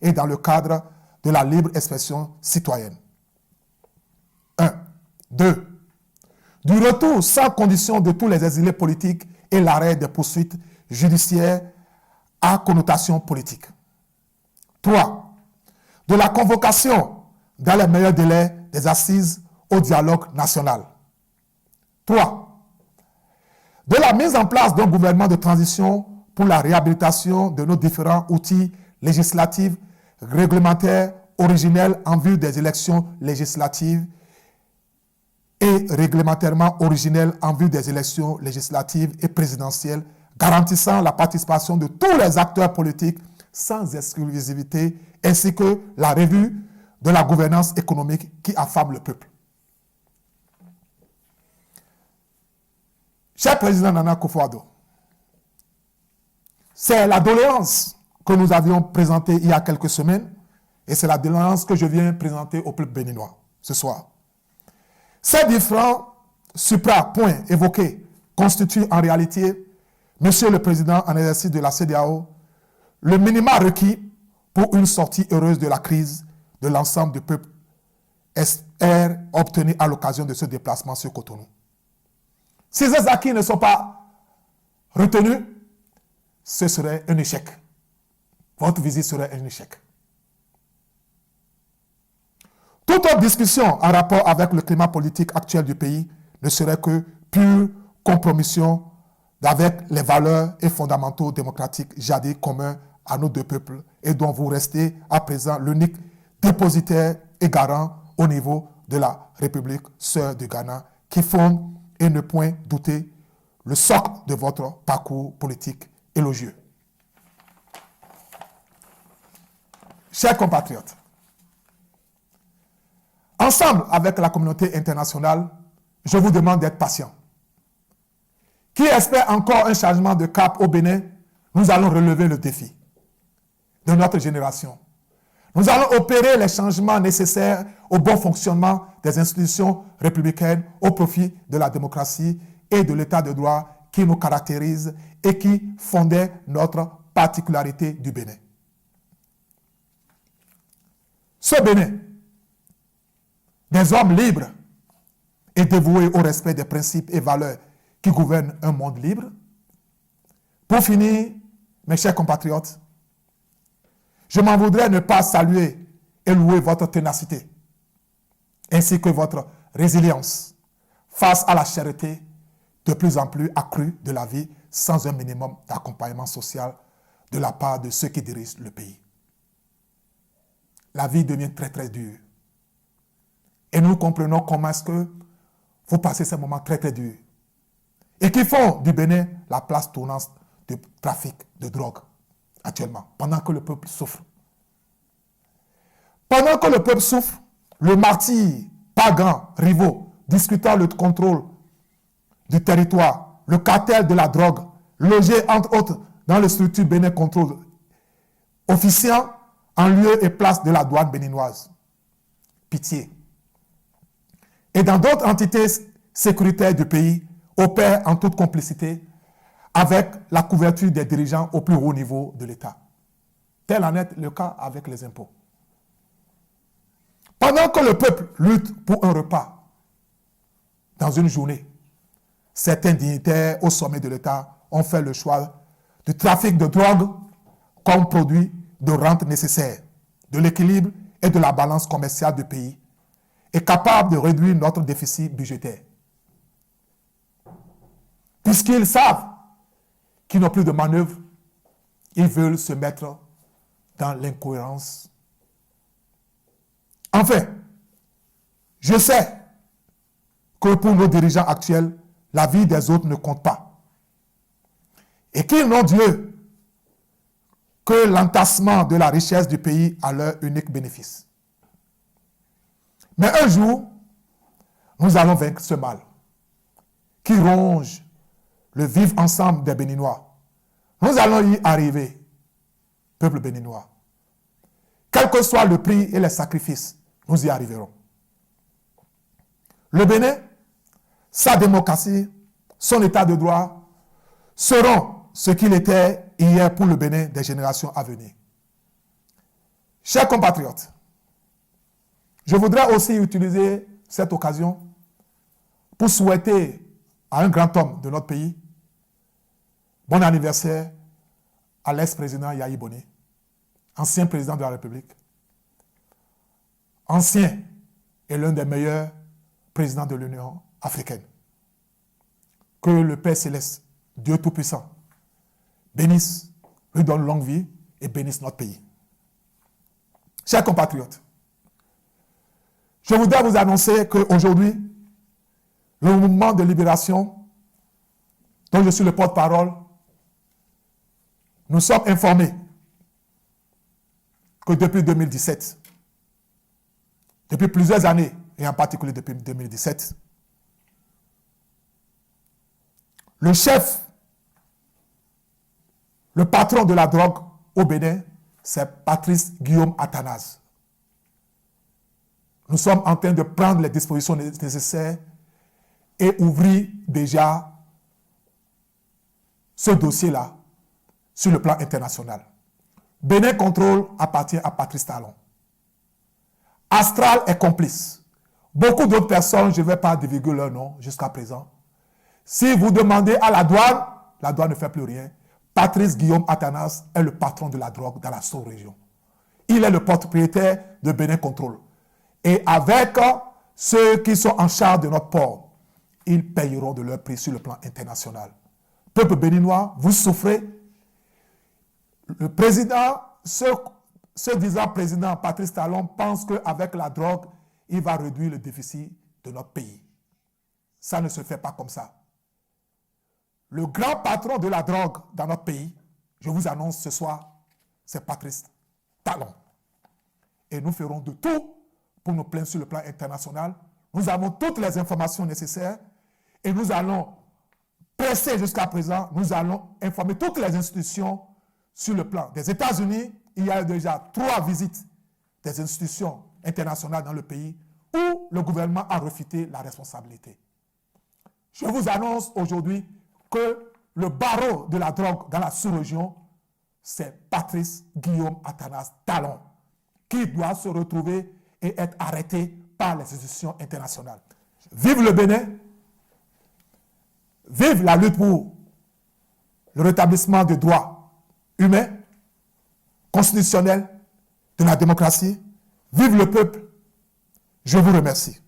et dans le cadre de la libre expression citoyenne. 1. 2. Du retour sans condition de tous les exilés politiques et l'arrêt des poursuites judiciaires à connotation politique. 3. De la convocation dans les meilleurs délais des assises au dialogue national. 3. De la mise en place d'un gouvernement de transition pour la réhabilitation de nos différents outils législatifs, réglementaires, originels en vue des élections législatives et réglementairement originels en vue des élections législatives et présidentielles, garantissant la participation de tous les acteurs politiques sans exclusivité, ainsi que la revue de la gouvernance économique qui affame le peuple. Cher président Nana Akufo-Addo, c'est la doléance que nous avions présentée il y a quelques semaines et c'est la doléance que je viens présenter au peuple béninois ce soir. Ces différents supra-points évoqués constituent en réalité, Monsieur le Président en exercice de la CEDEAO, le minimum requis pour une sortie heureuse de la crise de l'ensemble du peuple espère obtenir à l'occasion de ce déplacement sur Cotonou. Si ces acquis ne sont pas retenus, ce serait un échec. Votre visite serait un échec. Toute autre discussion en rapport avec le climat politique actuel du pays ne serait que pure compromission avec les valeurs et fondamentaux démocratiques jadis communs à nos deux peuples et dont vous restez à présent l'unique dépositaire et garant au niveau de la République sœur du Ghana qui fonde et ne point douter le socle de votre parcours politique élogieux. Chers compatriotes, ensemble avec la communauté internationale, je vous demande d'être patient. Qui espère encore un changement de cap au Bénin, nous allons relever le défi de notre génération. Nous allons opérer les changements nécessaires au bon fonctionnement des institutions républicaines au profit de la démocratie et de l'état de droit qui nous caractérise et qui fondait notre particularité du Bénin. Ce Bénin, des hommes libres et dévoués au respect des principes et valeurs qui gouvernent un monde libre. Pour finir, mes chers compatriotes, je m'en voudrais ne pas saluer et louer votre ténacité, ainsi que votre résilience face à la cherté de plus en plus accrue de la vie sans un minimum d'accompagnement social de la part de ceux qui dirigent le pays. La vie devient très très dure. Et nous comprenons comment est-ce que vous passez ces moments très très durs et qui font du Bénin la place tournante du trafic de drogue actuellement, pendant que le peuple souffre. Pendant que le peuple souffre, le martyr, pagan, rivaux, discutant le contrôle du territoire, le cartel de la drogue, logé entre autres dans les structures Bénin Contrôle, officiant en lieu et place de la douane béninoise. Pitié. Et dans d'autres entités sécuritaires du pays, opèrent en toute complicité avec la couverture des dirigeants au plus haut niveau de l'État. Tel en est le cas avec les impôts. Pendant que le peuple lutte pour un repas dans une journée, certains dignitaires au sommet de l'État ont fait le choix du trafic de drogue comme produit de rente nécessaire, de l'équilibre et de la balance commerciale du pays, et capable de réduire notre déficit budgétaire. Puisqu'ils savent qu'ils n'ont plus de manœuvre, ils veulent se mettre dans l'incohérence. Enfin, je sais que pour nos dirigeants actuels, la vie des autres ne compte pas. Et qu'ils n'ont Dieu que l'entassement de la richesse du pays à leur unique bénéfice. Mais un jour, nous allons vaincre ce mal qui ronge le vivre ensemble des Béninois. Nous allons y arriver, peuple béninois. Quel que soit le prix et les sacrifices, nous y arriverons. Le Bénin, sa démocratie, son état de droit seront ce qu'il était hier pour le Bénin des générations à venir. Chers compatriotes, je voudrais aussi utiliser cette occasion pour souhaiter à un grand homme de notre pays bon anniversaire à l'ex-président Yahi Boni, ancien président de la République, ancien et l'un des meilleurs présidents de l'Union africaine. Que le Père Céleste, Dieu Tout-Puissant, bénisse, lui donne longue vie et bénisse notre pays. Chers compatriotes, je voudrais vous annoncer qu'aujourd'hui, le mouvement de libération, dont je suis le porte-parole, nous sommes informés que depuis 2017, depuis plusieurs années, et en particulier depuis 2017, le chef, le patron de la drogue au Bénin, c'est Patrice Guillaume Athanase. Nous sommes en train de prendre les dispositions nécessaires et ouvrir déjà ce dossier-là sur le plan international. Bénin Contrôle appartient à Patrice Talon. Astral est complice. Beaucoup d'autres personnes, je ne vais pas divulguer leur nom jusqu'à présent. Si vous demandez à la douane ne fait plus rien. Patrice Guillaume Athanase est le patron de la drogue dans la sous-région. Il est le propriétaire de Bénin Contrôle. Et avec ceux qui sont en charge de notre port, ils payeront de leur prix sur le plan international. Peuple béninois, vous souffrez. Le président, ce disant président Patrice Talon, pense qu'avec la drogue, il va réduire le déficit de notre pays. Ça ne se fait pas comme ça. Le grand patron de la drogue dans notre pays, je vous annonce ce soir, c'est Patrice Talon. Et nous ferons de tout pour nous plaindre sur le plan international. Nous avons toutes les informations nécessaires et nous allons presser jusqu'à présent, nous allons informer toutes les institutions sur le plan des États-Unis. Il y a déjà 3 visites des institutions internationales dans le pays où le gouvernement a refusé la responsabilité. Je vous annonce aujourd'hui que le barreau de la drogue dans la sous-région, c'est Patrice Guillaume Athanase Talon, qui doit se retrouver et être arrêté par les institutions internationales. Vive le Bénin, vive la lutte pour le rétablissement des droits humains, constitutionnels, de la démocratie, vive le peuple. Je vous remercie.